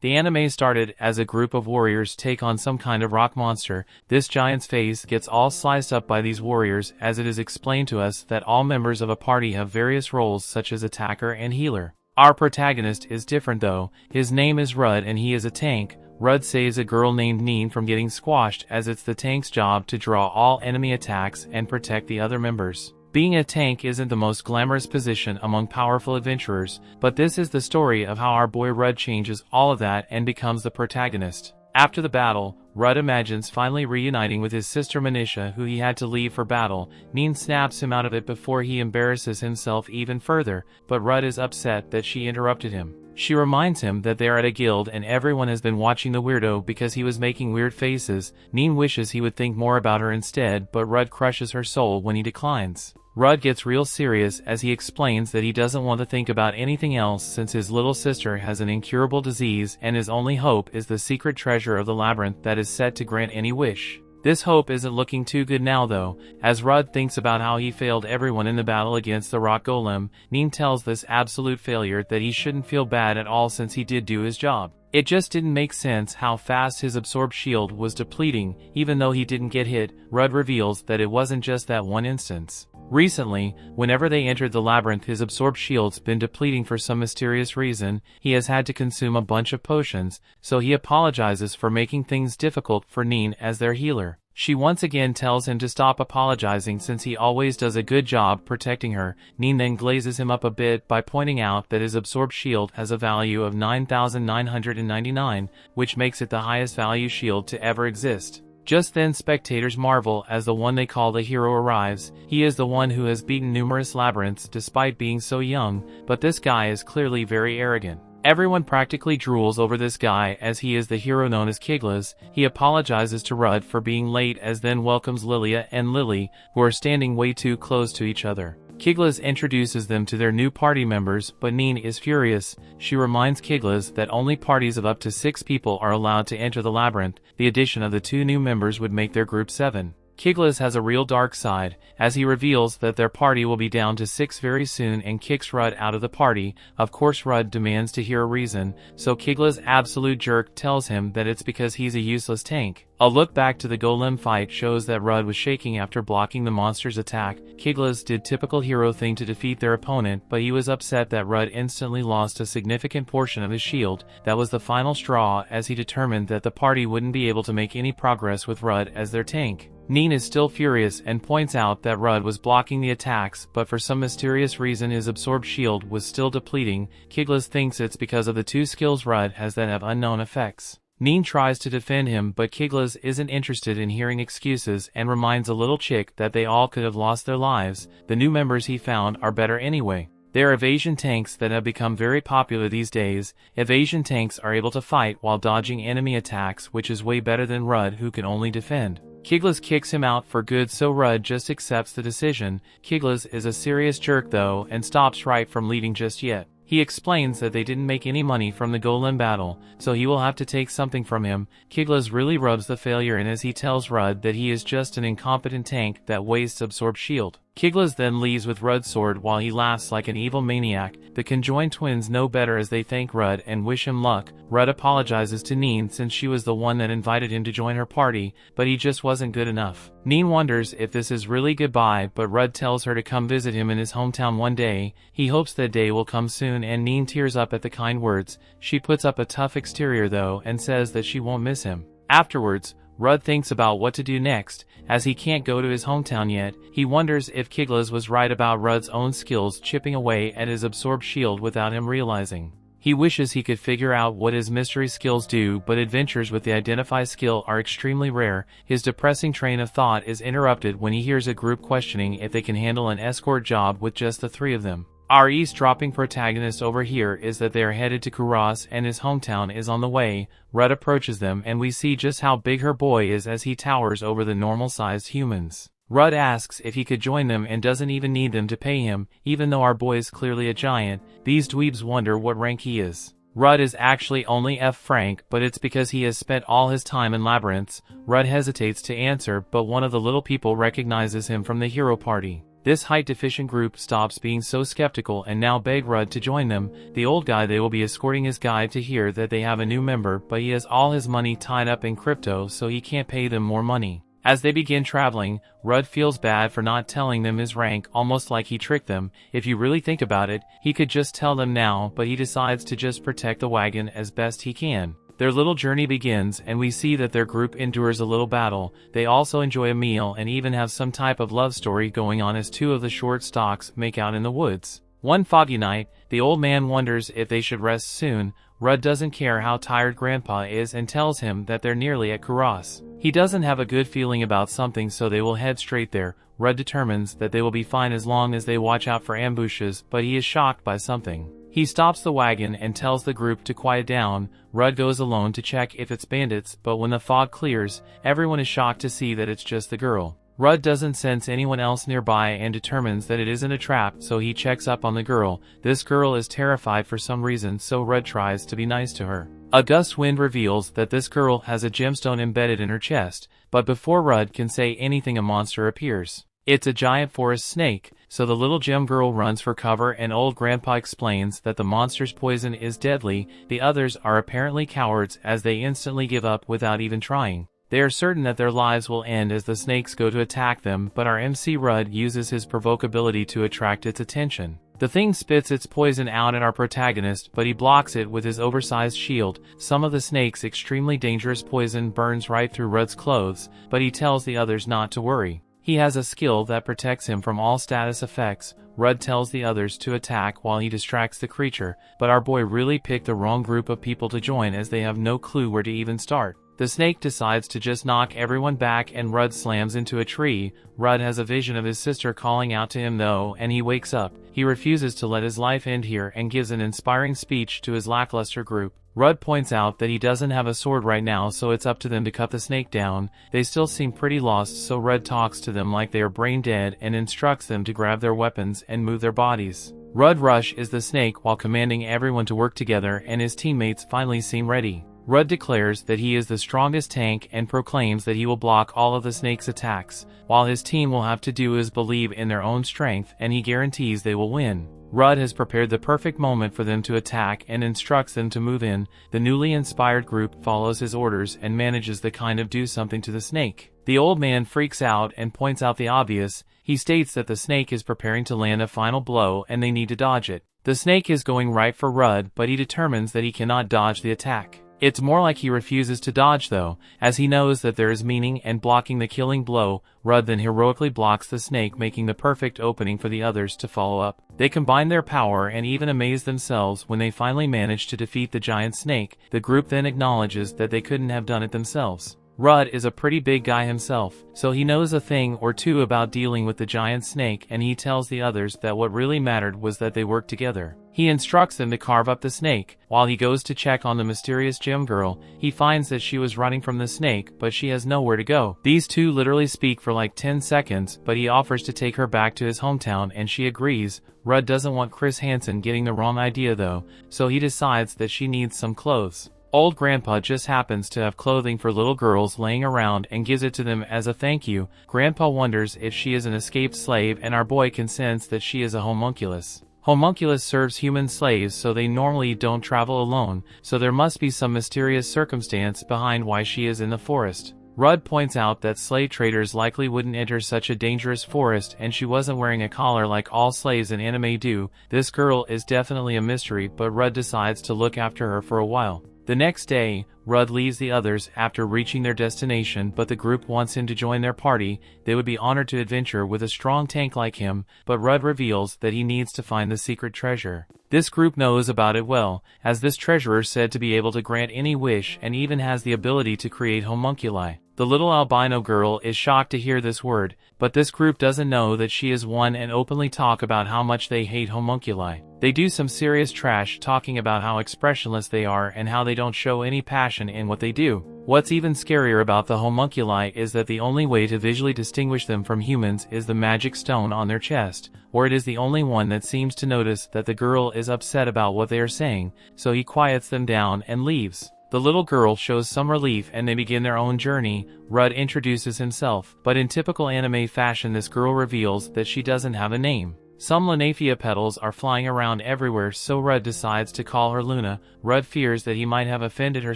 The anime started as a group of warriors take on some kind of rock monster. This giant's face gets all sliced up by these warriors, as it is explained to us that all members of a party have various roles such as attacker and healer. Our protagonist is different though. His name is Rud and he is a tank. Rud saves a girl named Neen from getting squashed, as it's the tank's job to draw all enemy attacks and protect the other members. Being a tank isn't the most glamorous position among powerful adventurers, but this is the story of how our boy Rud changes all of that and becomes the protagonist. After the battle, Rud imagines finally reuniting with his sister Manisha, who he had to leave for battle. Neen snaps him out of it before he embarrasses himself even further, but Rud is upset that she interrupted him. She reminds him that they are at a guild and everyone has been watching the weirdo because he was making weird faces. Neen wishes he would think more about her instead, but Rud crushes her soul when he declines. Rud gets real serious as he explains that he doesn't want to think about anything else since his little sister has an incurable disease and his only hope is the secret treasure of the labyrinth that is set to grant any wish. This hope isn't looking too good now though. As Rud thinks about how he failed everyone in the battle against the rock golem, Neen tells this absolute failure that he shouldn't feel bad at all since he did do his job. It just didn't make sense how fast his absorbed shield was depleting. Even though he didn't get hit, Rud reveals that it wasn't just that one instance. Recently, whenever they entered the labyrinth, his absorbed shield's been depleting for some mysterious reason. He has had to consume a bunch of potions, so he apologizes for making things difficult for Neen as their healer. She once again tells him to stop apologizing since he always does a good job protecting her. Neen then glazes him up a bit by pointing out that his absorbed shield has a value of 9,999, which makes it the highest value shield to ever exist. Just then spectators marvel as the one they call the hero arrives. He is the one who has beaten numerous labyrinths despite being so young, but this guy is clearly very arrogant. Everyone practically drools over this guy as he is the hero known as Kiglas. He apologizes to Rud for being late as then welcomes Lilia and Lily, who are standing way too close to each other. Kiglas introduces them to their new party members, but Neen is furious. She reminds Kiglas that only parties of up to 6 people are allowed to enter the labyrinth. The addition of the 2 new members would make their group 7. Kiglas has a real dark side, as he reveals that their party will be down to 6 very soon and kicks Rud out of the party. Of course Rud demands to hear a reason, so Kiglas' absolute jerk tells him that it's because he's a useless tank. A look back to the golem fight shows that Rud was shaking after blocking the monster's attack. Kiglas did typical hero thing to defeat their opponent, but he was upset that Rud instantly lost a significant portion of his shield. That was the final straw, as he determined that the party wouldn't be able to make any progress with Rud as their tank. Neen is still furious and points out that Rud was blocking the attacks, but for some mysterious reason his absorbed shield was still depleting. Kiglas thinks it's because of the 2 skills Rud has that have unknown effects. Neen tries to defend him, but Kiglas isn't interested in hearing excuses and reminds a little chick that they all could have lost their lives. The new members he found are better anyway. They're evasion tanks that have become very popular these days. Evasion tanks are able to fight while dodging enemy attacks, which is way better than Rud, who can only defend. Kiglas kicks him out for good, so Rud just accepts the decision. Kiglas is a serious jerk though and stops right from leading just yet. He explains that they didn't make any money from the golem battle, so he will have to take something from him. Kiglas really rubs the failure in as he tells Rud that he is just an incompetent tank that wastes absorbed shield. Kiglas then leaves with Rud's sword while he laughs like an evil maniac. The conjoined twins know better as they thank Rud and wish him luck. Rud apologizes to Neen since she was the one that invited him to join her party, but he just wasn't good enough. Neen wonders if this is really goodbye, but Rud tells her to come visit him in his hometown one day. He hopes that day will come soon and Neen tears up at the kind words. She puts up a tough exterior though and says that she won't miss him. Afterwards, Rud thinks about what to do next. As he can't go to his hometown yet, he wonders if Kiglas was right about Rud's own skills chipping away at his absorbed shield without him realizing. He wishes he could figure out what his mystery skills do, but adventures with the identify skill are extremely rare. His depressing train of thought is interrupted when he hears a group questioning if they can handle an escort job with just the 3 of them. Our eavesdropping protagonist over here is that they are headed to Kuras and his hometown is on the way. Rud approaches them and we see just how big her boy is as he towers over the normal-sized humans. Rud asks if he could join them and doesn't even need them to pay him, even though our boy is clearly a giant. These dweebs wonder what rank he is. Rud is actually only F rank, but it's because he has spent all his time in labyrinths. Rud hesitates to answer, but one of the little people recognizes him from the hero party. This height-deficient group stops being so skeptical and now beg Rudd to join them. The old guy they will be escorting his guide to hear that they have a new member, but he has all his money tied up in crypto, so he can't pay them more money. As they begin traveling, Rudd feels bad for not telling them his rank, almost like he tricked them. If you really think about it, he could just tell them now, but he decides to just protect the wagon as best he can. Their little journey begins, and we see that their group endures a little battle. They also enjoy a meal and even have some type of love story going on as two of the short stalks make out in the woods. One foggy night, the old man wonders if they should rest soon. Rudd doesn't care how tired Grandpa is and tells him that they're nearly at Kuras. He doesn't have a good feeling about something, so they will head straight there. Rudd determines that they will be fine as long as they watch out for ambushes, but he is shocked by something. He stops the wagon and tells the group to quiet down. Rudd goes alone to check if it's bandits, but when the fog clears, everyone is shocked to see that it's just the girl. Rudd doesn't sense anyone else nearby and determines that it isn't a trap, so he checks up on the girl. This girl is terrified for some reason, so Rudd tries to be nice to her. A gust wind reveals that this girl has a gemstone embedded in her chest, but before Rudd can say anything, a monster appears. It's a giant forest snake, so the little gem girl runs for cover and old Grandpa explains that the monster's poison is deadly. The others are apparently cowards as they instantly give up without even trying. They are certain that their lives will end as the snakes go to attack them, but our MC Rudd uses his provocability to attract its attention. The thing spits its poison out at our protagonist, but he blocks it with his oversized shield. Some of the snake's extremely dangerous poison burns right through Rudd's clothes, but he tells the others not to worry. He has a skill that protects him from all status effects. Rudd tells the others to attack while he distracts the creature, but our boy really picked the wrong group of people to join as they have no clue where to even start. The snake decides to just knock everyone back and Rudd slams into a tree. Rudd has a vision of his sister calling out to him though, and he wakes up. He refuses to let his life end here and gives an inspiring speech to his lackluster group. Rudd points out that he doesn't have a sword right now, so it's up to them to cut the snake down. They still seem pretty lost, so Rudd talks to them like they are brain dead and instructs them to grab their weapons and move their bodies. Rudd rushes the snake while commanding everyone to work together, and his teammates finally seem ready. Rudd declares that he is the strongest tank and proclaims that he will block all of the snake's attacks. While his team will have to do is believe in their own strength, and he guarantees they will win. Rudd has prepared the perfect moment for them to attack and instructs them to move in. The newly inspired group follows his orders and manages to kind of do something to the snake. The old man freaks out and points out the obvious. He states that the snake is preparing to land a final blow and they need to dodge it. The snake is going right for Rudd, but he determines that he cannot dodge the attack. It's more like he refuses to dodge though, as he knows that there is meaning in blocking the killing blow. Rudd then heroically blocks the snake, making the perfect opening for the others to follow up. They combine their power and even amaze themselves when they finally manage to defeat the giant snake. The group then acknowledges that they couldn't have done it themselves. Rudd is a pretty big guy himself, so he knows a thing or two about dealing with the giant snake, and he tells the others that what really mattered was that they work together. He instructs them to carve up the snake. While he goes to check on the mysterious gem girl, he finds that she was running from the snake, but she has nowhere to go. These two literally speak for like 10 seconds, but he offers to take her back to his hometown and she agrees. Rudd doesn't want Chris Hansen getting the wrong idea though, so he decides that she needs some clothes. Old Grandpa just happens to have clothing for little girls laying around and gives it to them as a thank you. Grandpa wonders if she is an escaped slave, and our boy can sense that she is a homunculus. Homunculus serves human slaves, so they normally don't travel alone, so there must be some mysterious circumstance behind why she is in the forest. Rudd points out that slave traders likely wouldn't enter such a dangerous forest, and she wasn't wearing a collar like all slaves in anime do. This girl is definitely a mystery, but Rudd decides to look after her for a while. The next day, Rudd leaves the others after reaching their destination, but the group wants him to join their party. They would be honored to adventure with a strong tank like him, but Rudd reveals that he needs to find the secret treasure. This group knows about it well, as this treasure is said to be able to grant any wish and even has the ability to create homunculi. The little albino girl is shocked to hear this word, but this group doesn't know that she is one and openly talk about how much they hate homunculi. They do some serious trash talking about how expressionless they are and how they don't show any passion in what they do. What's even scarier about the homunculi is that the only way to visually distinguish them from humans is the magic stone on their chest, or it is the only one that seems to notice that the girl is upset about what they are saying, so he quiets them down and leaves. The little girl shows some relief and they begin their own journey. Rudd introduces himself, but in typical anime fashion this girl reveals that she doesn't have a name. Some Lanafia petals are flying around everywhere, so Rudd decides to call her Luna. Rudd fears that he might have offended her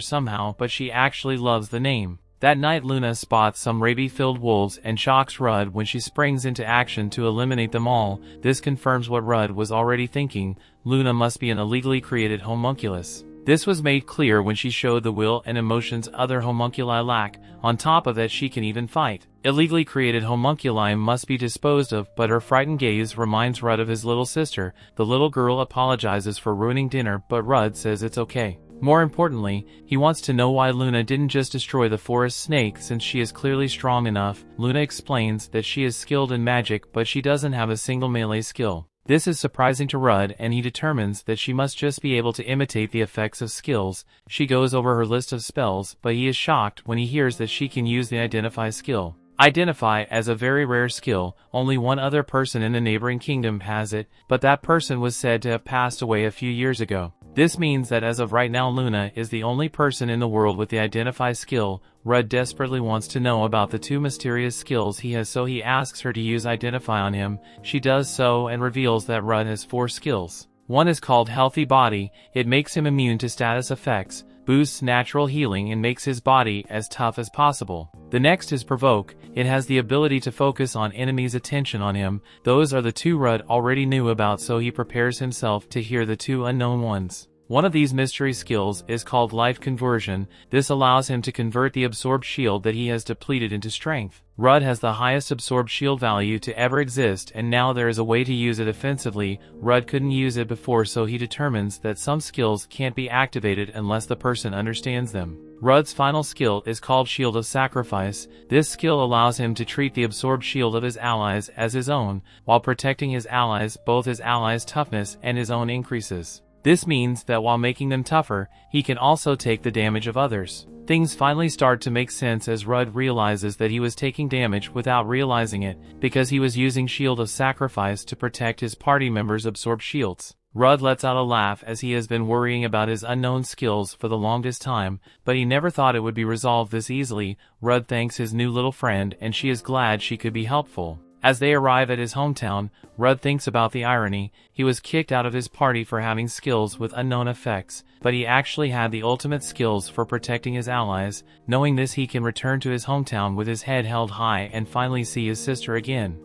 somehow, but she actually loves the name. That night Luna spots some rabies-filled wolves and shocks Rudd when she springs into action to eliminate them all. This confirms what Rudd was already thinking. Luna must be an illegally created homunculus. This was made clear when she showed the will and emotions other homunculi lack. On top of that, she can even fight. Illegally created homunculi must be disposed of, but her frightened gaze reminds Rudd of his little sister. The little girl apologizes for ruining dinner, but Rudd says it's okay. More importantly, he wants to know why Luna didn't just destroy the forest snake since she is clearly strong enough. Luna explains that she is skilled in magic, but she doesn't have a single melee skill. This is surprising to Rudd, and he determines that she must just be able to imitate the effects of skills. She goes over her list of spells, but he is shocked when he hears that she can use the Identify skill. Identify as a very rare skill. Only one other person in the neighboring kingdom has it, but that person was said to have passed away a few years ago. This means that as of right now Luna is the only person in the world with the Identify skill. Rudd desperately wants to know about the two mysterious skills he has, so he asks her to use Identify on him. She does so and reveals that Rudd has 4 skills. One is called Healthy Body. It makes him immune to status effects, boosts natural healing, and makes his body as tough as possible. The next is Provoke. It has the ability to focus on enemies' attention on him. Those are the 2 Rudd already knew about, so he prepares himself to hear the 2 unknown ones. One of these mystery skills is called Life Conversion. This allows him to convert the absorbed shield that he has depleted into strength. Rudd has the highest absorbed shield value to ever exist, and now there is a way to use it offensively. Rudd couldn't use it before, so he determines that some skills can't be activated unless the person understands them. Rudd's final skill is called Shield of Sacrifice. This skill allows him to treat the absorbed shield of his allies as his own, while protecting his allies. Both his allies' toughness and his own increases. This means that while making them tougher, he can also take the damage of others. Things finally start to make sense as Rudd realizes that he was taking damage without realizing it, because he was using Shield of Sacrifice to protect his party members' absorbed shields. Rudd lets out a laugh as he has been worrying about his unknown skills for the longest time, but he never thought it would be resolved this easily. Rudd thanks his new little friend, and she is glad she could be helpful. As they arrive at his hometown, Rudd thinks about the irony. He was kicked out of his party for having skills with unknown effects, but he actually had the ultimate skills for protecting his allies. Knowing this, he can return to his hometown with his head held high and finally see his sister again.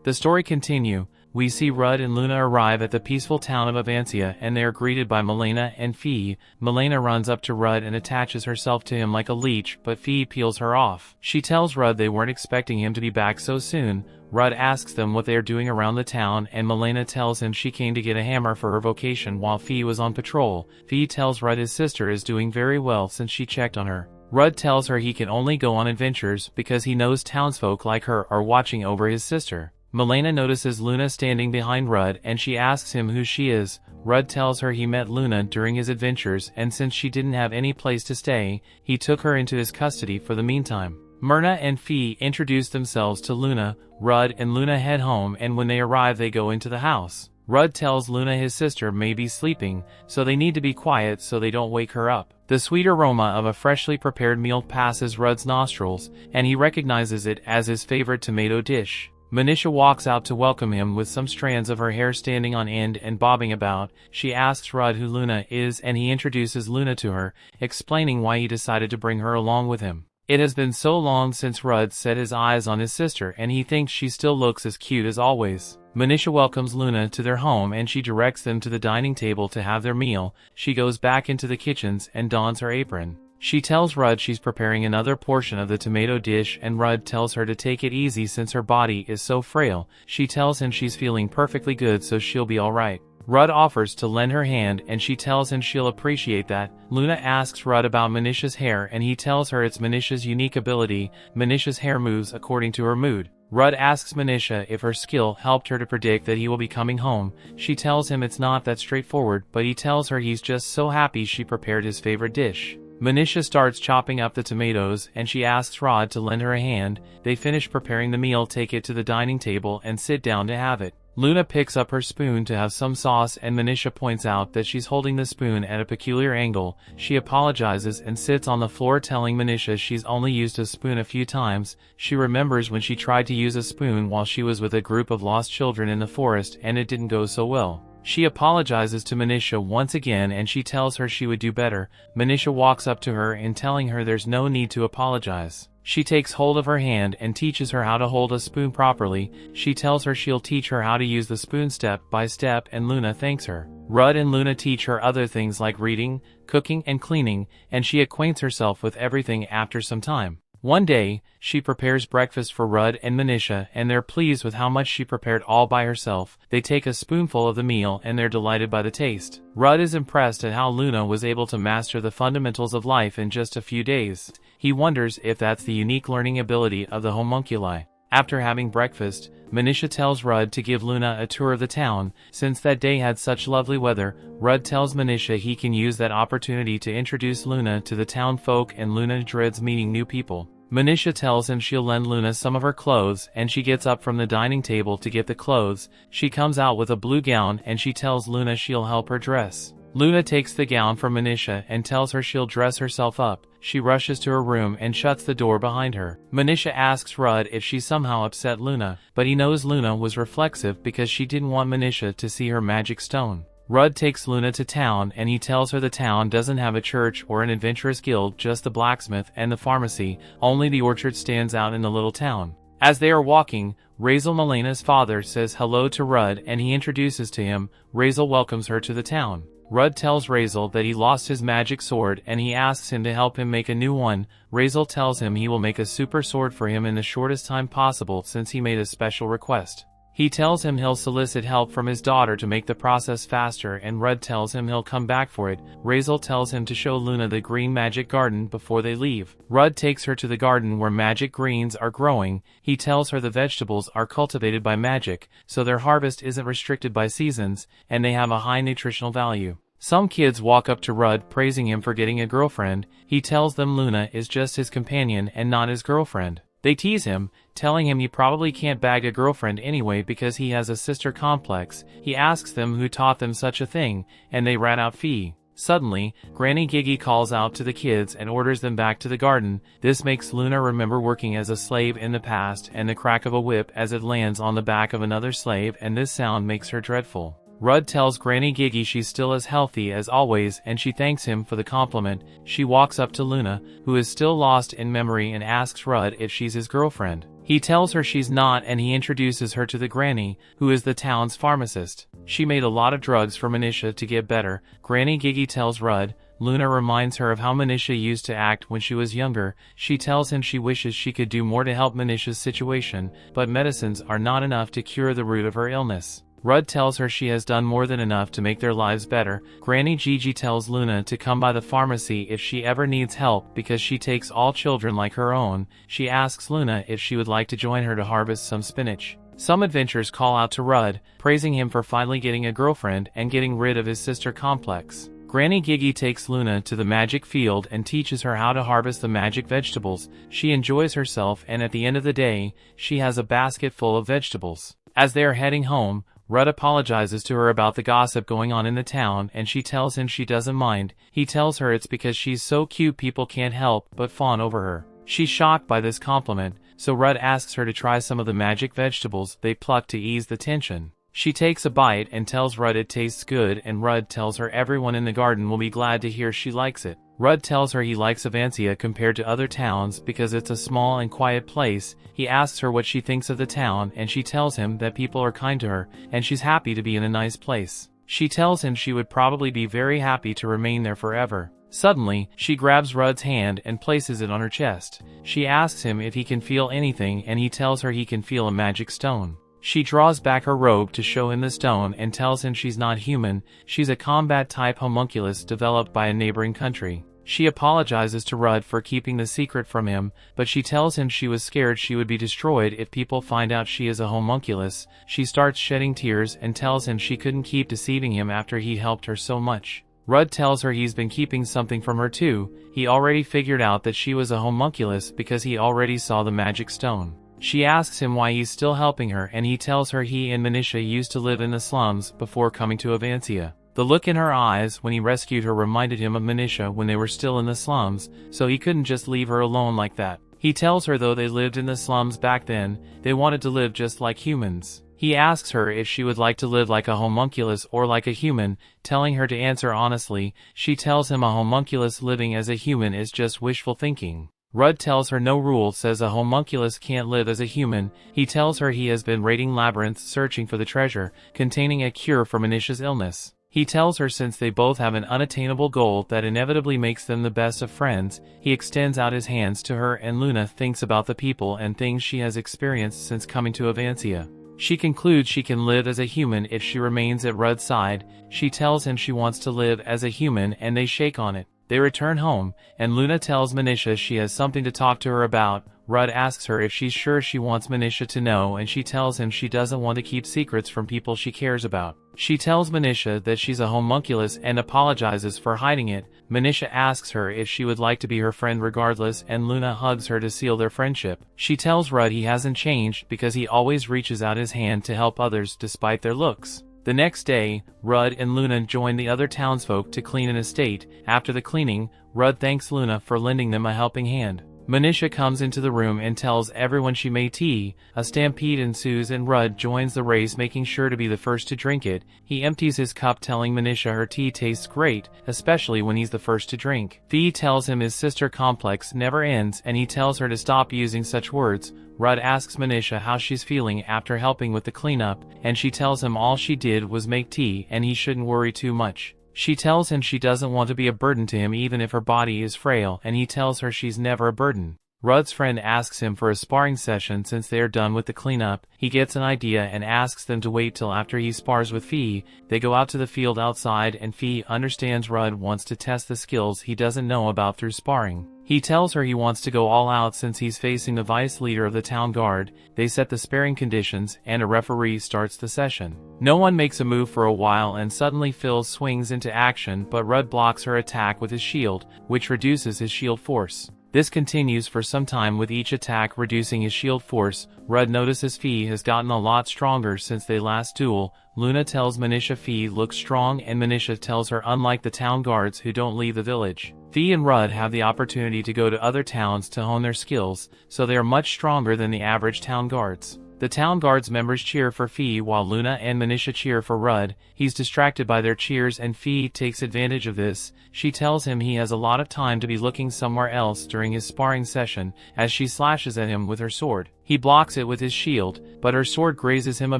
The story continue. We see Rudd and Luna arrive at the peaceful town of Avancia, and they are greeted by Milena and Fee. Milena runs up to Rudd and attaches herself to him like a leech, but Fee peels her off. She tells Rudd they weren't expecting him to be back so soon. Rudd asks them what they are doing around the town, and Milena tells him she came to get a hammer for her vocation while Fee was on patrol. Fee tells Rudd his sister is doing very well since she checked on her. Rudd tells her he can only go on adventures because he knows townsfolk like her are watching over his sister. Milena notices Luna standing behind Rudd, and she asks him who she is. Rudd tells her he met Luna during his adventures, and since she didn't have any place to stay, he took her into his custody for the meantime. Myrna and Fee introduce themselves to Luna. Rudd and Luna head home, and when they arrive they go into the house. Rudd tells Luna his sister may be sleeping, so they need to be quiet so they don't wake her up. The sweet aroma of a freshly prepared meal passes Rudd's nostrils, and he recognizes it as his favorite tomato dish. Manisha walks out to welcome him with some strands of her hair standing on end and bobbing about. She asks Rudd who Luna is, and he introduces Luna to her, explaining why he decided to bring her along with him. It has been so long since Rudd set his eyes on his sister, and he thinks she still looks as cute as always. Manisha welcomes Luna to their home, and she directs them to the dining table to have their meal. She goes back into the kitchens and dons her apron. She tells Rudd she's preparing another portion of the tomato dish, and Rudd tells her to take it easy since her body is so frail. She tells him she's feeling perfectly good, so she'll be alright. Rudd offers to lend her hand, and she tells him she'll appreciate that. Luna asks Rudd about Manisha's hair, and he tells her it's Manisha's unique ability. Manisha's hair moves according to her mood. Rudd asks Manisha if her skill helped her to predict that he will be coming home. She tells him it's not that straightforward, but he tells her he's just so happy she prepared his favorite dish. Manisha starts chopping up the tomatoes, and she asks Rudd to lend her a hand. They finish preparing the meal, take it to the dining table, and sit down to have it. Luna picks up her spoon to have some sauce and Manisha points out that she's holding the spoon at a peculiar angle. She apologizes and sits on the floor telling Manisha she's only used a spoon a few times. She remembers when she tried to use a spoon while she was with a group of lost children in the forest and it didn't go so well. She apologizes to Manisha once again and she tells her she would do better. Manisha walks up to her and telling her there's no need to apologize. She takes hold of her hand and teaches her how to hold a spoon properly. She tells her she'll teach her how to use the spoon step by step and Luna thanks her. Rudd and Luna teach her other things like reading, cooking and cleaning, and she acquaints herself with everything after some time. One day, she prepares breakfast for Rudd and Manisha and they're pleased with how much she prepared all by herself. They take a spoonful of the meal and they're delighted by the taste. Rudd is impressed at how Luna was able to master the fundamentals of life in just a few days. He wonders if that's the unique learning ability of the homunculi. After having breakfast, Manisha tells Rudd to give Luna a tour of the town. Since that day had such lovely weather, Rudd tells Manisha he can use that opportunity to introduce Luna to the town folk and Luna dreads meeting new people. Manisha tells him she'll lend Luna some of her clothes and she gets up from the dining table to get the clothes. She comes out with a blue gown and she tells Luna she'll help her dress. Luna takes the gown from Manisha and tells her she'll dress herself up. She rushes to her room and shuts the door behind her. Manisha asks Rudd if she somehow upset Luna, but he knows Luna was reflexive because she didn't want Manisha to see her magic stone. Rudd takes Luna to town and he tells her the town doesn't have a church or an adventurous guild, just the blacksmith and the pharmacy. Only the orchard stands out in the little town. As they are walking, Razel Melena's father says hello to Rudd and he introduces to him. Razel welcomes her to the town. Rudd tells Razel that he lost his magic sword and he asks him to help him make a new one. Razel tells him he will make a super sword for him in the shortest time possible since he made a special request. He tells him he'll solicit help from his daughter to make the process faster and Rudd tells him he'll come back for it. Razel tells him to show Luna the green magic garden before they leave. Rudd takes her to the garden where magic greens are growing. He tells her the vegetables are cultivated by magic, so their harvest isn't restricted by seasons, and they have a high nutritional value. Some kids walk up to Rudd praising him for getting a girlfriend. He tells them Luna is just his companion and not his girlfriend. They tease him, telling him he probably can't bag a girlfriend anyway because he has a sister complex. He asks them who taught them such a thing, and they rat out Fee. Suddenly, Granny Gigi calls out to the kids and orders them back to the garden. This makes Luna remember working as a slave in the past and the crack of a whip as it lands on the back of another slave, and this sound makes her dreadful. Rudd tells Granny Gigi she's still as healthy as always and she thanks him for the compliment. She walks up to Luna, who is still lost in memory, and asks Rudd if she's his girlfriend. He tells her she's not and he introduces her to the granny, who is the town's pharmacist. She made a lot of drugs for Manisha to get better. Granny Gigi tells Rudd. Luna reminds her of how Manisha used to act when she was younger. She tells him she wishes she could do more to help Manisha's situation, but medicines are not enough to cure the root of her illness. Rudd tells her she has done more than enough to make their lives better. Granny Gigi tells Luna to come by the pharmacy if she ever needs help because she takes all children like her own. She asks Luna if she would like to join her to harvest some spinach. Some adventurers call out to Rudd, praising him for finally getting a girlfriend and getting rid of his sister complex. Granny Gigi takes Luna to the magic field and teaches her how to harvest the magic vegetables. She enjoys herself and at the end of the day, she has a basket full of vegetables. As they are heading home, Rudd apologizes to her about the gossip going on in the town and she tells him she doesn't mind. He tells her it's because she's so cute people can't help but fawn over her. She's shocked by this compliment, so Rudd asks her to try some of the magic vegetables they pluck to ease the tension. She takes a bite and tells Rudd it tastes good, and Rudd tells her everyone in the garden will be glad to hear she likes it. Rudd tells her he likes Avancia compared to other towns because it's a small and quiet place. He asks her what she thinks of the town and she tells him that people are kind to her and she's happy to be in a nice place. She tells him she would probably be very happy to remain there forever. Suddenly, she grabs Rudd's hand and places it on her chest. She asks him if he can feel anything and he tells her he can feel a magic stone. She draws back her robe to show him the stone and tells him she's not human, she's a combat-type homunculus developed by a neighboring country. She apologizes to Rudd for keeping the secret from him, but she tells him she was scared she would be destroyed if people find out she is a homunculus. She starts shedding tears and tells him she couldn't keep deceiving him after he helped her so much. Rudd tells her he's been keeping something from her too. He already figured out that she was a homunculus because he already saw the magic stone. She asks him why he's still helping her, and he tells her he and Manisha used to live in the slums before coming to Avancia. The look in her eyes when he rescued her reminded him of Manisha when they were still in the slums, so he couldn't just leave her alone like that. He tells her though they lived in the slums back then, they wanted to live just like humans. He asks her if she would like to live like a homunculus or like a human, telling her to answer honestly. She tells him a homunculus living as a human is just wishful thinking. Rudd tells her no rule says a homunculus can't live as a human. He tells her he has been raiding labyrinths searching for the treasure, containing a cure for Manisha's illness. He tells her since they both have an unattainable goal that inevitably makes them the best of friends, he extends out his hands to her and Luna thinks about the people and things she has experienced since coming to Avancia. She concludes she can live as a human if she remains at Rudd's side. She tells him she wants to live as a human and they shake on it. They return home, and Luna tells Manisha she has something to talk to her about. Rudd asks her if she's sure she wants Manisha to know and she tells him she doesn't want to keep secrets from people she cares about. She tells Manisha that she's a homunculus and apologizes for hiding it. Manisha asks her if she would like to be her friend regardless and Luna hugs her to seal their friendship. She tells Rudd he hasn't changed because he always reaches out his hand to help others despite their looks. The next day, Rudd and Luna join the other townsfolk to clean an estate. After the cleaning, Rudd thanks Luna for lending them a helping hand. Manisha comes into the room and tells everyone she made tea. A stampede ensues and Rudd joins the race making sure to be the first to drink it. He empties his cup telling Manisha her tea tastes great, especially when he's the first to drink. Fee tells him his sister complex never ends and he tells her to stop using such words. Rudd asks Manisha how she's feeling after helping with the cleanup, and she tells him all she did was make tea and he shouldn't worry too much. She tells him she doesn't want to be a burden to him even if her body is frail, and he tells her she's never a burden. Rudd's friend asks him for a sparring session since they are done with the cleanup. He gets an idea and asks them to wait till after he spars with Fee. They go out to the field outside and Fee understands Rudd wants to test the skills he doesn't know about through sparring. He tells her he wants to go all out since he's facing the vice leader of the town guard. They set the sparring conditions and a referee starts the session. No one makes a move for a while and suddenly Phil swings into action but Rudd blocks her attack with his shield, which reduces his shield force. This continues for some time with each attack reducing his shield force. Rudd notices Fee has gotten a lot stronger since they last duel. Luna tells Manisha Fee looks strong and Manisha tells her unlike the town guards who don't leave the village. Fee and Rudd have the opportunity to go to other towns to hone their skills, so they are much stronger than the average town guards. The town guards members cheer for Fee while Luna and Manisha cheer for Rudd. He's distracted by their cheers and Fee takes advantage of this. She tells him he has a lot of time to be looking somewhere else during his sparring session as she slashes at him with her sword. He blocks it with his shield, but her sword grazes him a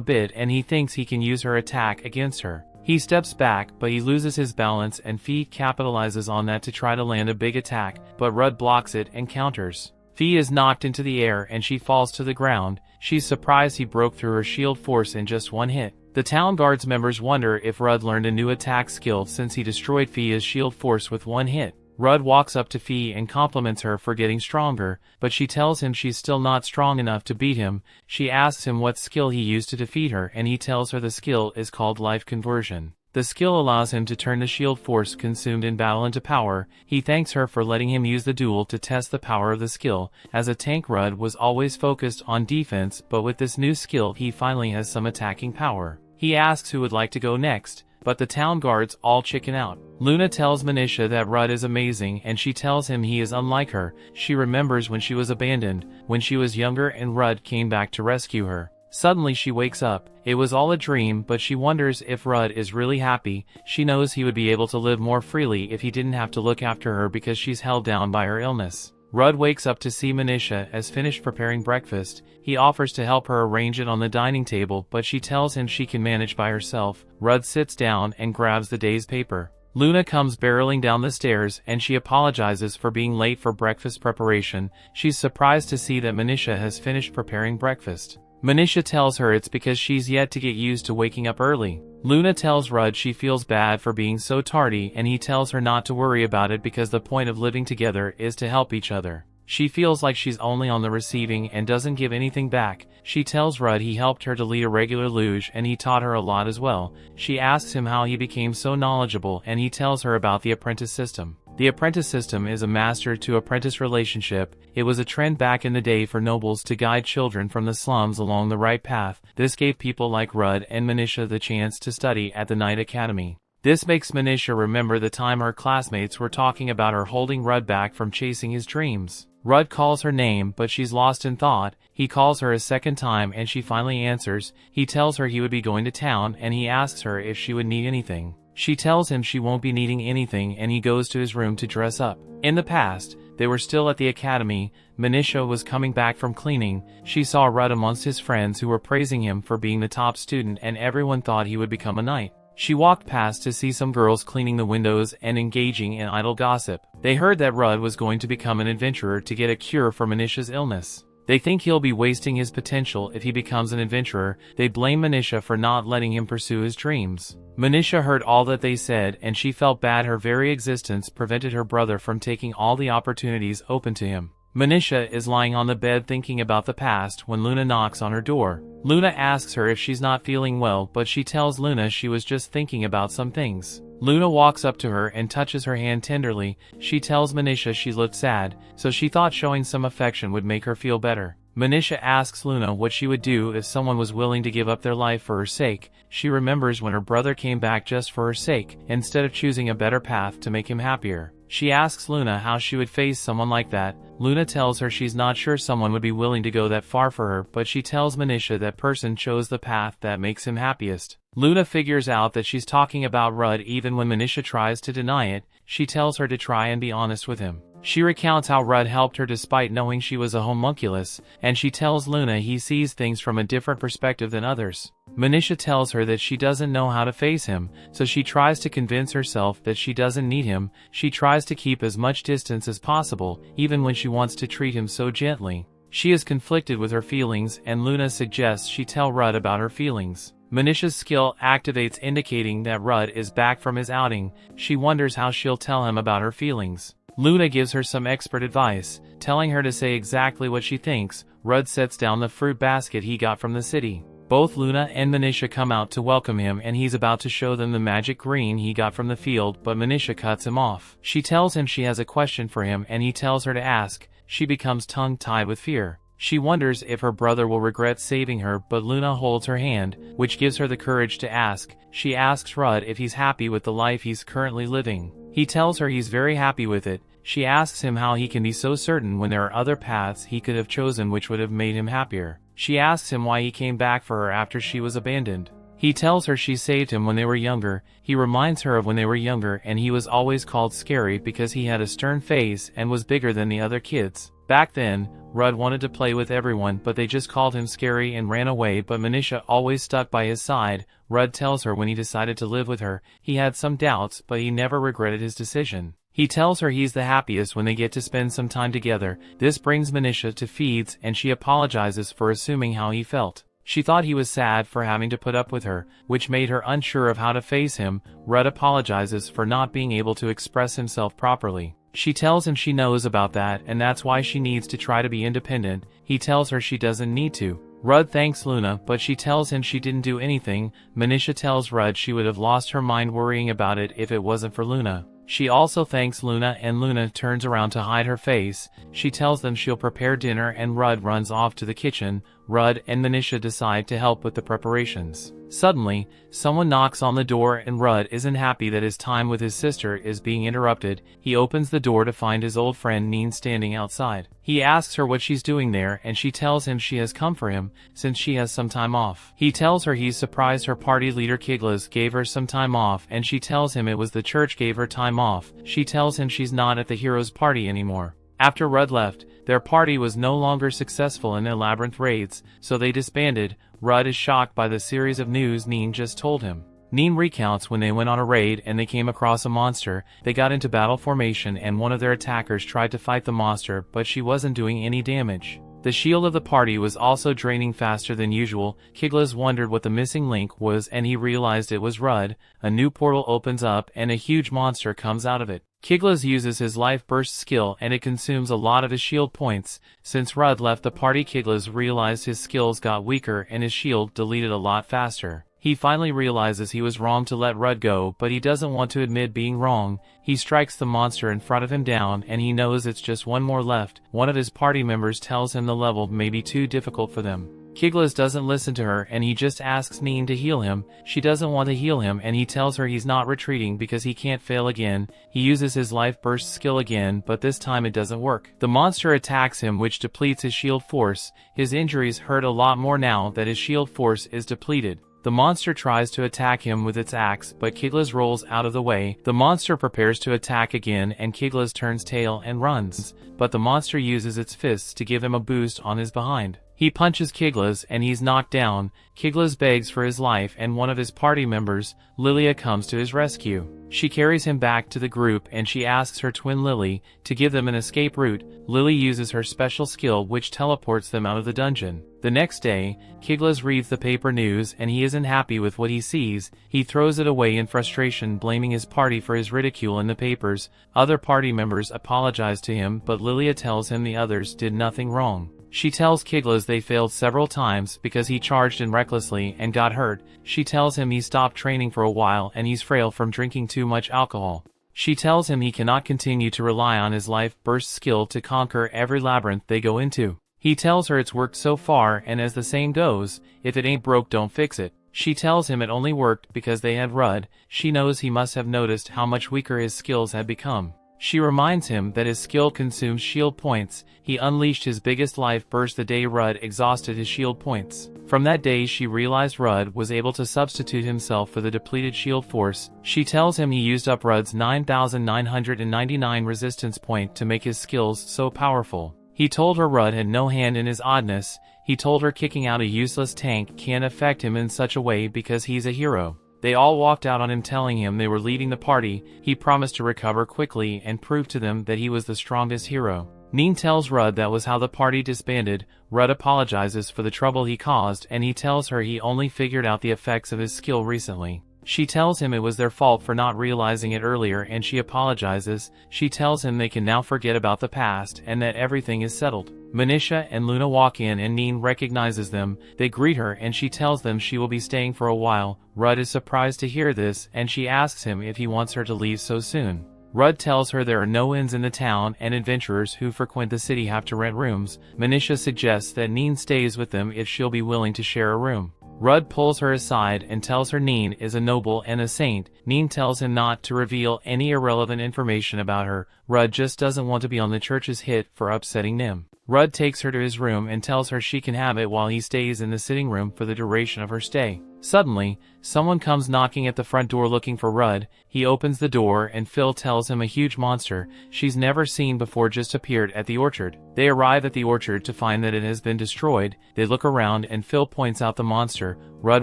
bit and he thinks he can use her attack against her. He steps back, but he loses his balance and Fee capitalizes on that to try to land a big attack, but Rudd blocks it and counters. Fee is knocked into the air and she falls to the ground. She's surprised he broke through her shield force in just one hit. The town guards members wonder if Rudd learned a new attack skill since he destroyed Fee's shield force with one hit. Rudd walks up to Fee and compliments her for getting stronger, but she tells him she's still not strong enough to beat him. She asks him what skill he used to defeat her and he tells her the skill is called life conversion. The skill allows him to turn the shield force consumed in battle into power. He thanks her for letting him use the duel to test the power of the skill. As a tank, Rudd was always focused on defense, but with this new skill he finally has some attacking power. He asks who would like to go next, but the town guards all chicken out. Luna tells Manisha that Rudd is amazing and she tells him he is unlike her. She remembers when she was abandoned, when she was younger and Rudd came back to rescue her. Suddenly she wakes up. It was all a dream, but she wonders if Rudd is really happy. She knows he would be able to live more freely if he didn't have to look after her because she's held down by her illness. Rudd wakes up to see Manisha has finished preparing breakfast. He offers to help her arrange it on the dining table, but she tells him she can manage by herself. Rudd sits down and grabs the day's paper. Luna comes barreling down the stairs and she apologizes for being late for breakfast preparation. She's surprised to see that Manisha has finished preparing breakfast. Manisha tells her it's because she's yet to get used to waking up early. Luna tells Rudd she feels bad for being so tardy and he tells her not to worry about it because the point of living together is to help each other. She feels like she's only on the receiving and doesn't give anything back. She tells Rudd he helped her to lead a regular luge and he taught her a lot as well. She asks him how he became so knowledgeable and he tells her about the apprentice system. The apprentice system is a master-to-apprentice relationship. It was a trend back in the day for nobles to guide children from the slums along the right path. This gave people like Rudd and Manisha the chance to study at the Knight Academy. This makes Manisha remember the time her classmates were talking about her holding Rudd back from chasing his dreams. Rudd calls her name, but she's lost in thought. He calls her a second time and she finally answers. He tells her he would be going to town and he asks her if she would need anything. She tells him she won't be needing anything and he goes to his room to dress up. In the past, they were still at the academy. Manisha was coming back from cleaning. She saw Rudd amongst his friends who were praising him for being the top student and everyone thought he would become a knight. She walked past to see some girls cleaning the windows and engaging in idle gossip. They heard that Rudd was going to become an adventurer to get a cure for Manisha's illness. They think he'll be wasting his potential if he becomes an adventurer. They blame Manisha for not letting him pursue his dreams. Manisha heard all that they said and she felt bad her very existence prevented her brother from taking all the opportunities open to him. Manisha is lying on the bed thinking about the past when Luna knocks on her door. Luna asks her if she's not feeling well, but she tells Luna she was just thinking about some things. Luna walks up to her and touches her hand tenderly. She tells Manisha she looked sad, so she thought showing some affection would make her feel better. Manisha asks Luna what she would do if someone was willing to give up their life for her sake. She remembers when her brother came back just for her sake, instead of choosing a better path to make him happier. She asks Luna how she would face someone like that. Luna tells her she's not sure someone would be willing to go that far for her, but she tells Manisha that person chose the path that makes him happiest. Luna figures out that she's talking about Rudd even when Manisha tries to deny it. She tells her to try and be honest with him. She recounts how Rudd helped her despite knowing she was a homunculus, and she tells Luna he sees things from a different perspective than others. Manisha tells her that she doesn't know how to face him, so she tries to convince herself that she doesn't need him. She tries to keep as much distance as possible, even when she wants to treat him so gently. She is conflicted with her feelings, and Luna suggests she tell Rudd about her feelings. Manisha's skill activates, indicating that Rudd is back from his outing. She wonders how she'll tell him about her feelings. Luna gives her some expert advice, telling her to say exactly what she thinks. Rudd sets down the fruit basket he got from the city. Both Luna and Manisha come out to welcome him and he's about to show them the magic green he got from the field, but Manisha cuts him off. She tells him she has a question for him and he tells her to ask. She becomes tongue-tied with fear. She wonders if her brother will regret saving her, but Luna holds her hand, which gives her the courage to ask. She asks Rudd if he's happy with the life he's currently living. He tells her he's very happy with it. She asks him how he can be so certain when there are other paths he could have chosen which would have made him happier. She asks him why he came back for her after she was abandoned. He tells her she saved him when they were younger. He reminds her of when they were younger and he was always called scary because he had a stern face and was bigger than the other kids. Back then, Rudd wanted to play with everyone, but they just called him scary and ran away, but Manisha always stuck by his side. Rudd tells her when he decided to live with her, he had some doubts, but he never regretted his decision. He tells her he's the happiest when they get to spend some time together. This brings Manisha to feeds and she apologizes for assuming how he felt. She thought he was sad for having to put up with her, which made her unsure of how to face him. Rudd apologizes for not being able to express himself properly. She tells him she knows about that and that's why she needs to try to be independent. He tells her she doesn't need to. Rudd thanks Luna, but she tells him she didn't do anything. Manisha tells Rudd she would have lost her mind worrying about it if it wasn't for Luna. She also thanks Luna and Luna turns around to hide her face. She tells them she'll prepare dinner and Rudd runs off to the kitchen. Rudd and Manisha decide to help with the preparations. Suddenly, someone knocks on the door and Rudd isn't happy that his time with his sister is being interrupted. He opens the door to find his old friend Neen standing outside. He asks her what she's doing there and she tells him she has come for him since she has some time off. He tells her he's surprised her party leader Kiglas gave her some time off and she tells him it was the church gave her time off. She tells him she's not at the hero's party anymore. After Rudd left, their party was no longer successful in their labyrinth raids, so they disbanded. Rudd is shocked by the series of news Neen just told him. Neen recounts when they went on a raid and they came across a monster. They got into battle formation and one of their attackers tried to fight the monster, but she wasn't doing any damage. The shield of the party was also draining faster than usual. Kiglas wondered what the missing link was and he realized it was Rudd. A new portal opens up and a huge monster comes out of it. Kiglas uses his life burst skill and it consumes a lot of his shield points. Since Rudd left the party, Kiglas realized his skills got weaker and his shield deleted a lot faster. He finally realizes he was wrong to let Rudd go, but he doesn't want to admit being wrong. He strikes the monster in front of him down, and he knows it's just one more left. One of his party members tells him the level may be too difficult for them. Kiglas doesn't listen to her, and he just asks Neen to heal him. She doesn't want to heal him, and he tells her he's not retreating because he can't fail again. He uses his life burst skill again, but this time it doesn't work. The monster attacks him, which depletes his shield force. His injuries hurt a lot more now that his shield force is depleted. The monster tries to attack him with its axe, but Kiglas rolls out of the way. The monster prepares to attack again, and Kiglas turns tail and runs, but the monster uses its fists to give him a boost on his behind. He punches Kiglas, and he's knocked down. Kiglas begs for his life, and one of his party members, Lilia, comes to his rescue. She carries him back to the group, and she asks her twin Lily to give them an escape route. Lily uses her special skill, which teleports them out of the dungeon. The next day, Kiglas reads the paper news, and he isn't happy with what he sees. He throws it away in frustration, blaming his party for his ridicule in the papers. Other party members apologize to him, but Lilia tells him the others did nothing wrong. She tells Kiglas they failed several times because he charged in recklessly and got hurt. She tells him he stopped training for a while and he's frail from drinking too much alcohol. She tells him he cannot continue to rely on his life burst skill to conquer every labyrinth they go into. He tells her it's worked so far, and as the saying goes, if it ain't broke don't fix it. She tells him it only worked because they had Rudd. She knows he must have noticed how much weaker his skills had become. She reminds him that his skill consumes shield points. He unleashed his biggest life burst the day Rudd exhausted his shield points. From that day she realized Rudd was able to substitute himself for the depleted shield force. She tells him he used up Rudd's 9,999 resistance point to make his skills so powerful. He told her Rudd had no hand in his oddness. He told her kicking out a useless tank can't affect him in such a way because he's a hero. They all walked out on him telling him they were leading the party. He promised to recover quickly and prove to them that he was the strongest hero. Neen tells Rudd that was how the party disbanded. Rudd apologizes for the trouble he caused, and he tells her he only figured out the effects of his skill recently. She tells him it was their fault for not realizing it earlier, and she apologizes. She tells him they can now forget about the past and that everything is settled. Manisha and Luna walk in and Neen recognizes them. They greet her and she tells them she will be staying for a while. Rudd is surprised to hear this, and she asks him if he wants her to leave so soon. Rudd tells her there are no inns in the town and adventurers who frequent the city have to rent rooms. Manisha suggests that Neen stays with them if she'll be willing to share a room. Rudd pulls her aside and tells her Neen is a noble and a saint. Neen tells him not to reveal any irrelevant information about her. Rudd just doesn't want to be on the church's hit for upsetting Nim. Rudd takes her to his room and tells her she can have it while he stays in the sitting room for the duration of her stay. Suddenly, someone comes knocking at the front door looking for Rudd. He opens the door and Phil tells him a huge monster she's never seen before just appeared at the orchard. They arrive at the orchard to find that it has been destroyed. They look around and Phil points out the monster. Rudd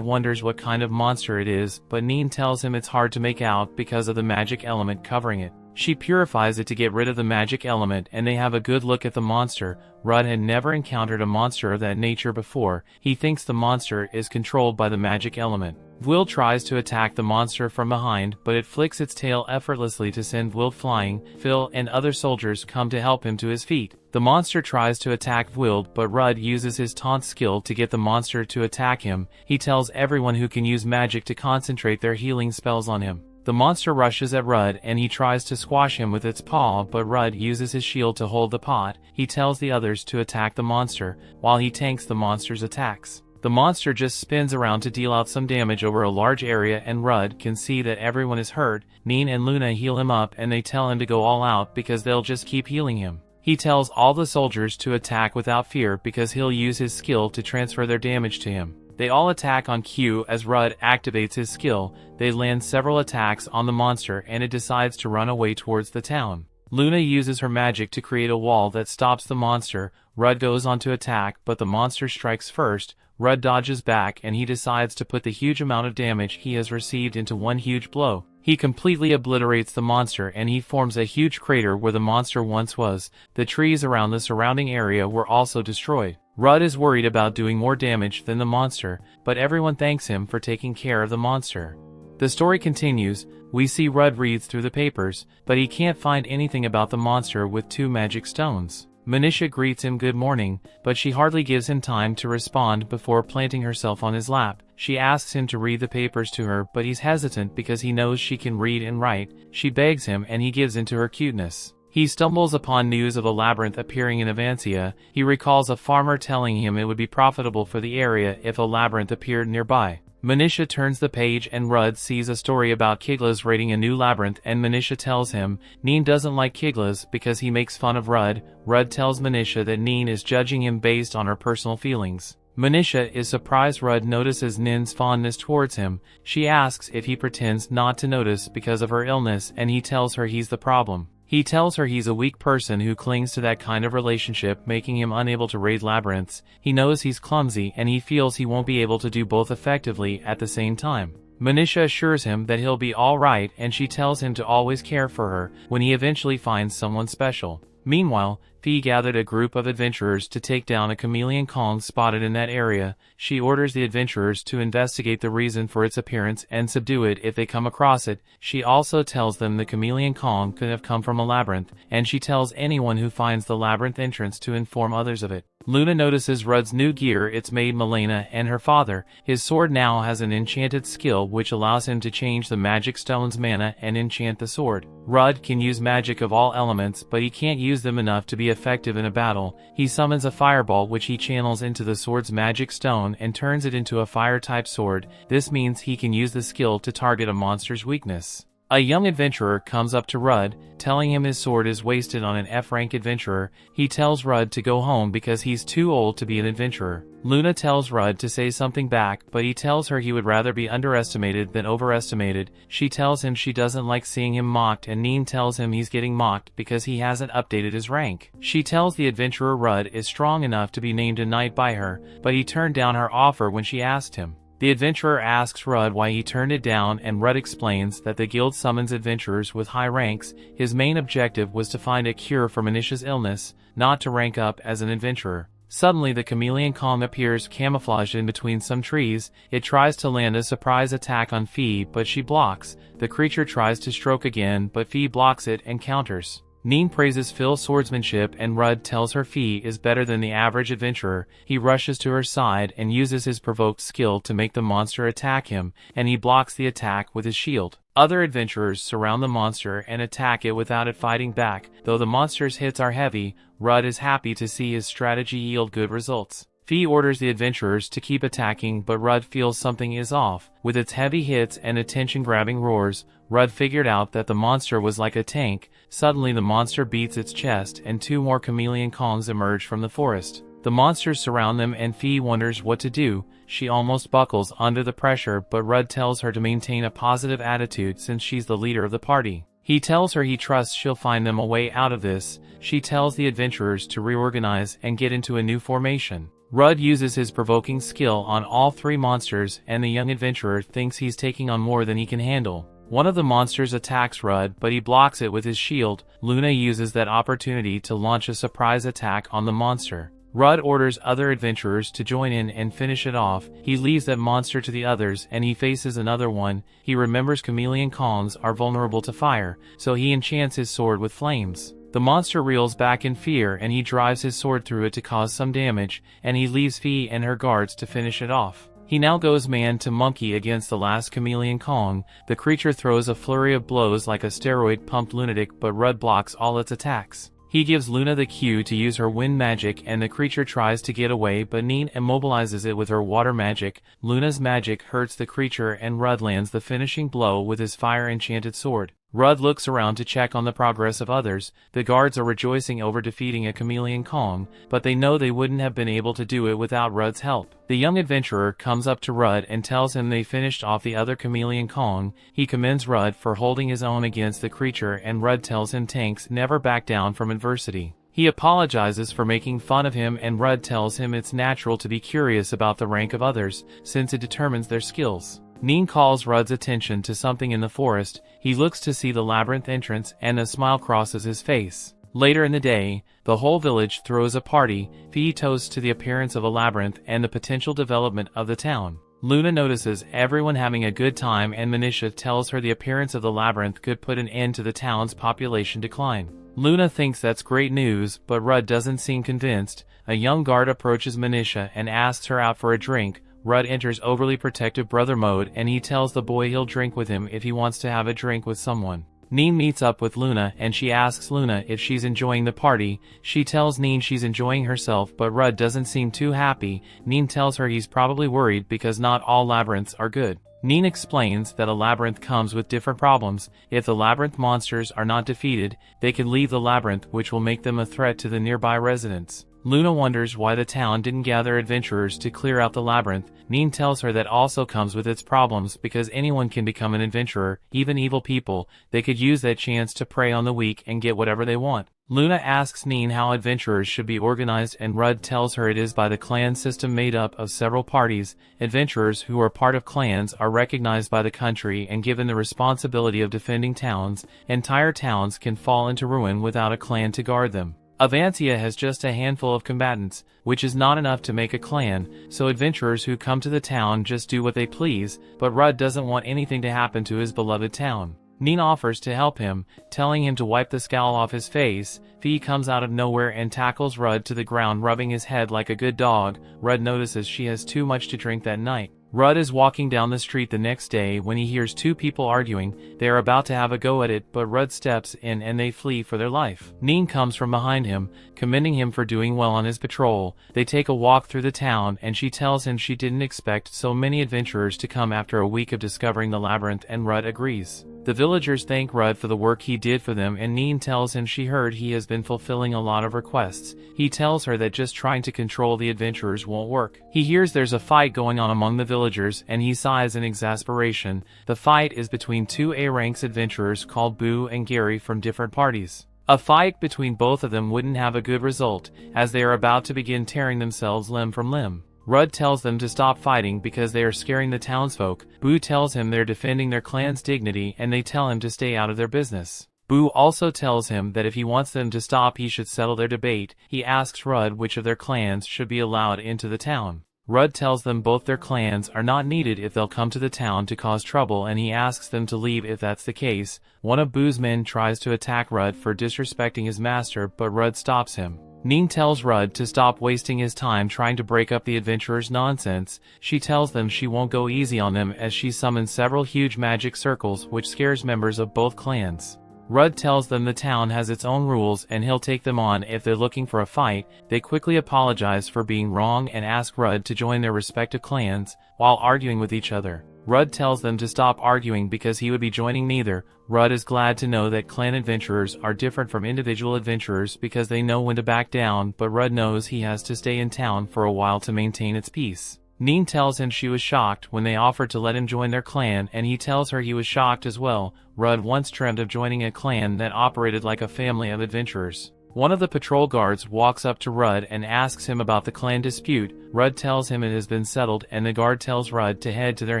wonders what kind of monster it is, but Neen tells him it's hard to make out because of the magic element covering it. She purifies it to get rid of the magic element, and they have a good look at the monster. Rudd had never encountered a monster of that nature before. He thinks the monster is controlled by the magic element. Will tries to attack the monster from behind, but it flicks its tail effortlessly to send Will flying. Phil and other soldiers come to help him to his feet. The monster tries to attack Will, but Rudd uses his taunt skill to get the monster to attack him. He tells everyone who can use magic to concentrate their healing spells on him. The monster rushes at Rudd and he tries to squash him with its paw, but Rudd uses his shield to hold the pot. He tells the others to attack the monster, while he tanks the monster's attacks. The monster just spins around to deal out some damage over a large area, and Rudd can see that everyone is hurt. Neen and Luna heal him up and they tell him to go all out because they'll just keep healing him. He tells all the soldiers to attack without fear because he'll use his skill to transfer their damage to him. They all attack on cue as Rudd activates his skill. They land several attacks on the monster and it decides to run away towards the town. Luna uses her magic to create a wall that stops the monster. Rudd goes on to attack, but the monster strikes first. Rudd dodges back and he decides to put the huge amount of damage he has received into one huge blow. He completely obliterates the monster and he forms a huge crater where the monster once was. The trees around the surrounding area were also destroyed. Rudd is worried about doing more damage than the monster, but everyone thanks him for taking care of the monster. The story continues. We see Rudd reads through the papers, but he can't find anything about the monster with 2 magic stones. Manisha greets him good morning, but she hardly gives him time to respond before planting herself on his lap. She asks him to read the papers to her, but he's hesitant because he knows she can read and write. She begs him and he gives into her cuteness. He stumbles upon news of a labyrinth appearing in Avancia. He recalls a farmer telling him it would be profitable for the area if a labyrinth appeared nearby. Manisha turns the page and Rudd sees a story about Kiglas raiding a new labyrinth, and Manisha tells him Neen doesn't like Kiglas because he makes fun of Rudd. Rudd tells Manisha that Neen is judging him based on her personal feelings. Manisha is surprised Rudd notices Nin's fondness towards him. She asks if he pretends not to notice because of her illness, and he tells her he's the problem. He tells her he's a weak person who clings to that kind of relationship, making him unable to raid labyrinths. He knows he's clumsy and he feels he won't be able to do both effectively at the same time. Manisha assures him that he'll be alright, and she tells him to always care for her when he eventually finds someone special. Meanwhile, Fee gathered a group of adventurers to take down a chameleon Kong spotted in that area. She orders the adventurers to investigate the reason for its appearance and subdue it if they come across it. She also tells them the chameleon Kong could have come from a labyrinth, and she tells anyone who finds the labyrinth entrance to inform others of it. Luna notices Rudd's new gear. It's made Milena and her father. His sword now has an enchanted skill which allows him to change the magic stone's mana and enchant the sword. Rudd can use magic of all elements, but he can't use them enough to be effective in a battle. He summons a fireball which he channels into the sword's magic stone and turns it into a fire-type sword. This means he can use the skill to target a monster's weakness. A young adventurer comes up to Rudd, telling him his sword is wasted on an F-rank adventurer. He tells Rudd to go home because he's too old to be an adventurer. Luna tells Rudd to say something back, but he tells her he would rather be underestimated than overestimated. She tells him she doesn't like seeing him mocked, and Neen tells him he's getting mocked because he hasn't updated his rank. She tells the adventurer Rudd is strong enough to be named a knight by her, but he turned down her offer when she asked him. The adventurer asks Rudd why he turned it down, and Rudd explains that the guild summons adventurers with high ranks. His main objective was to find a cure for Manisha's illness, not to rank up as an adventurer. Suddenly the chameleon Kong appears camouflaged in between some trees. It tries to land a surprise attack on Fee, but she blocks. The creature tries to stroke again, but Fee blocks it and counters. Neen praises Phil's swordsmanship, and Rudd tells her Fee is better than the average adventurer. He rushes to her side and uses his provoked skill to make the monster attack him, and he blocks the attack with his shield. Other adventurers surround the monster and attack it without it fighting back. Though the monster's hits are heavy, Rudd is happy to see his strategy yield good results. Fee orders the adventurers to keep attacking, but Rudd feels something is off. With its heavy hits and attention-grabbing roars, Rudd figured out that the monster was like a tank. Suddenly the monster beats its chest, and two more chameleon Kongs emerge from the forest. The monsters surround them, and Fee wonders what to do. She almost buckles under the pressure, but Rudd tells her to maintain a positive attitude since she's the leader of the party. He tells her he trusts she'll find them a way out of this. She tells the adventurers to reorganize and get into a new formation. Rudd uses his provoking skill on all three monsters, and the young adventurer thinks he's taking on more than he can handle. One of the monsters attacks Rudd, but he blocks it with his shield. Luna uses that opportunity to launch a surprise attack on the monster. Rudd orders other adventurers to join in and finish it off. He leaves that monster to the others, and he faces another one. He remembers chameleon Kongs are vulnerable to fire, so he enchants his sword with flames. The monster reels back in fear, and he drives his sword through it to cause some damage, and he leaves Fee and her guards to finish it off. He now goes man to monkey against the last chameleon Kong. The creature throws a flurry of blows like a steroid-pumped lunatic, but Rudd blocks all its attacks. He gives Luna the cue to use her wind magic, and the creature tries to get away, but Neen immobilizes it with her water magic. Luna's magic hurts the creature, and Rudd lands the finishing blow with his fire-enchanted sword. Rudd looks around to check on the progress of others. The guards are rejoicing over defeating a chameleon Kong, but they know they wouldn't have been able to do it without Rudd's help. The young adventurer comes up to Rudd and tells him they finished off the other chameleon Kong. He commends Rudd for holding his own against the creature, and Rudd tells him tanks never back down from adversity. He apologizes for making fun of him, and Rudd tells him it's natural to be curious about the rank of others, since it determines their skills. Neen calls Rudd's attention to something in the forest. He looks to see the labyrinth entrance, and a smile crosses his face. Later in the day, the whole village throws a party. Fee toasts to the appearance of a labyrinth and the potential development of the town. Luna notices everyone having a good time, and Manisha tells her the appearance of the labyrinth could put an end to the town's population decline. Luna thinks that's great news, but Rudd doesn't seem convinced. A young guard approaches Manisha and asks her out for a drink. Rudd enters overly protective brother mode and he tells the boy he'll drink with him if he wants to have a drink with someone. Neen meets up with Luna and she asks Luna if she's enjoying the party. She tells Neen she's enjoying herself, but Rudd doesn't seem too happy. Neen tells her he's probably worried because not all labyrinths are good. Neen explains that a labyrinth comes with different problems. If the labyrinth monsters are not defeated, they can leave the labyrinth, which will make them a threat to the nearby residents. Luna wonders why the town didn't gather adventurers to clear out the labyrinth. Neen tells her that also comes with its problems because anyone can become an adventurer, even evil people. They could use that chance to prey on the weak and get whatever they want. Luna asks Neen how adventurers should be organized and Rudd tells her it is by the clan system made up of several parties. Adventurers who are part of clans are recognized by the country and given the responsibility of defending towns. Entire towns can fall into ruin without a clan to guard them. Avancia has just a handful of combatants, which is not enough to make a clan, so adventurers who come to the town just do what they please, but Rudd doesn't want anything to happen to his beloved town. Neen offers to help him, telling him to wipe the scowl off his face. Fee comes out of nowhere and tackles Rudd to the ground, rubbing his head like a good dog. Rudd notices she has too much to drink that night. Rudd is walking down the street the next day when he hears two people arguing. They are about to have a go at it, but Rudd steps in and they flee for their life. Neen comes from behind him, commending him for doing well on his patrol. They take a walk through the town and she tells him she didn't expect so many adventurers to come after a week of discovering the labyrinth, and Rudd agrees. The villagers thank Rudd for the work he did for them and Neen tells him she heard he has been fulfilling a lot of requests. He tells her that just trying to control the adventurers won't work. He hears there's a fight going on among the villagers and he sighs in exasperation. The fight is between two A-ranks adventurers called Boo and Gary from different parties. A fight between both of them wouldn't have a good result, as they are about to begin tearing themselves limb from limb. Rudd tells them to stop fighting because they are scaring the townsfolk. Boo tells him they're defending their clan's dignity and they tell him to stay out of their business. Boo also tells him that if he wants them to stop he should settle their debate. He asks Rudd which of their clans should be allowed into the town. Rudd tells them both their clans are not needed if they'll come to the town to cause trouble and he asks them to leave if that's the case. One of Boo's men tries to attack Rudd for disrespecting his master, but Rudd stops him. Neen tells Rudd to stop wasting his time trying to break up the adventurers' nonsense. She tells them she won't go easy on them as she summons several huge magic circles, which scares members of both clans. Rudd tells them the town has its own rules and he'll take them on if they're looking for a fight. They quickly apologize for being wrong and ask Rudd to join their respective clans while arguing with each other. Rudd tells them to stop arguing because he would be joining neither. Rudd is glad to know that clan adventurers are different from individual adventurers because they know when to back down, but Rudd knows he has to stay in town for a while to maintain its peace. Neen tells him she was shocked when they offered to let him join their clan and he tells her he was shocked as well. Rudd once dreamt of joining a clan that operated like a family of adventurers. One of the patrol guards walks up to Rudd and asks him about the clan dispute. Rudd tells him it has been settled and the guard tells Rudd to head to their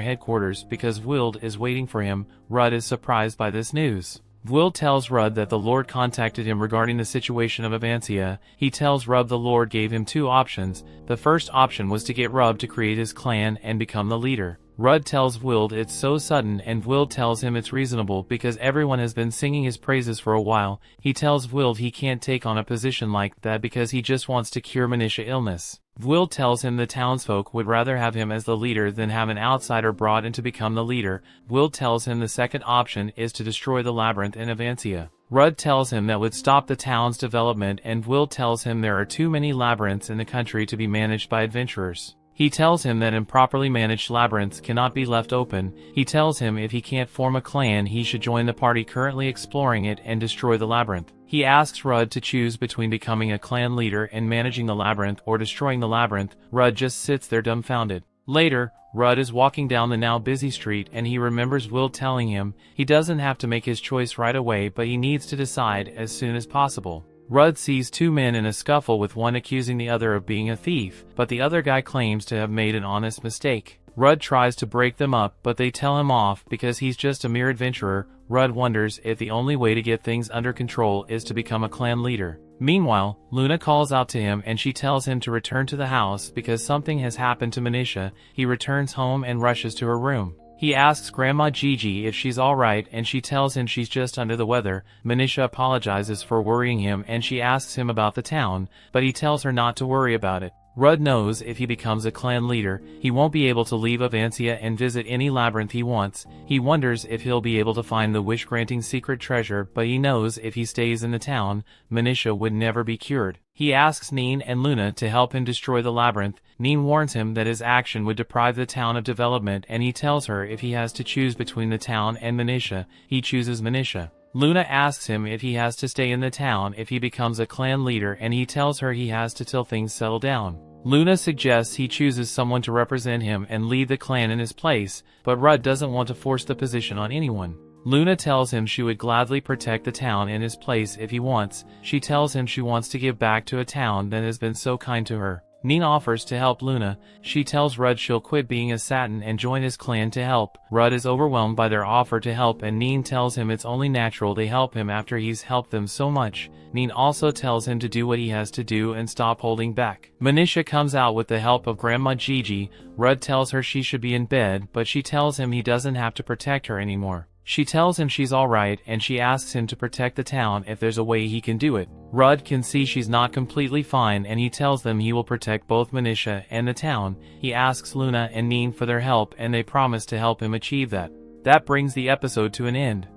headquarters because Wild is waiting for him. Rudd is surprised by this news. Wild tells Rudd that the Lord contacted him regarding the situation of Avancia. He tells Rudd the Lord gave him two options. The first option was to get Rudd to create his clan and become the leader. Rudd tells Wild it's so sudden and Wild tells him it's reasonable because everyone has been singing his praises for a while. He tells Wild he can't take on a position like that because he just wants to cure Manisha illness. Wild tells him the townsfolk would rather have him as the leader than have an outsider brought in to become the leader. Wild tells him the second option is to destroy the labyrinth in Avancia. Rudd tells him that would stop the town's development and Wild tells him there are too many labyrinths in the country to be managed by adventurers. He tells him that improperly managed labyrinths cannot be left open. He tells him if he can't form a clan he should join the party currently exploring it and destroy the labyrinth. He asks Rudd to choose between becoming a clan leader and managing the labyrinth or destroying the labyrinth. Rudd just sits there dumbfounded. Later, Rudd is walking down the now busy street and he remembers Will telling him he doesn't have to make his choice right away but he needs to decide as soon as possible. Rudd sees two men in a scuffle with one accusing the other of being a thief, but the other guy claims to have made an honest mistake. Rudd tries to break them up but they tell him off because he's just a mere adventurer. Rudd wonders if the only way to get things under control is to become a clan leader. Meanwhile, Luna calls out to him and she tells him to return to the house because something has happened to Manisha. He returns home and rushes to her room. He asks Grandma Gigi if she's alright and she tells him she's just under the weather. Manisha apologizes for worrying him and she asks him about the town, but he tells her not to worry about it. Rudd knows if he becomes a clan leader, he won't be able to leave Avancia and visit any labyrinth he wants. He wonders if he'll be able to find the wish-granting secret treasure, but he knows if he stays in the town, Manisha would never be cured. He asks Neen and Luna to help him destroy the labyrinth. Neen warns him that his action would deprive the town of development, and he tells her if he has to choose between the town and Manisha, he chooses Manisha. Luna asks him if he has to stay in the town if he becomes a clan leader, and he tells her he has to till things settle down. Luna suggests he chooses someone to represent him and lead the clan in his place, but Rudd doesn't want to force the position on anyone. Luna tells him she would gladly protect the town in his place if he wants. She tells him she wants to give back to a town that has been so kind to her. Neen offers to help Luna. She tells Rudd she'll quit being a Satin and join his clan to help. Rudd is overwhelmed by their offer to help, and Neen tells him it's only natural they help him after he's helped them so much. Neen also tells him to do what he has to do and stop holding back. Manisha comes out with the help of Grandma Gigi. Rudd tells her she should be in bed, but she tells him he doesn't have to protect her anymore. She tells him she's alright, and she asks him to protect the town if there's a way he can do it. Rudd can see she's not completely fine, and he tells them he will protect both Manisha and the town. He asks Luna and Neen for their help, and they promise to help him achieve that. That brings the episode to an end.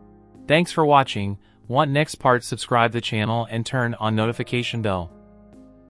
Thanks for watching. Want next part? Subscribe the channel and turn on notification bell.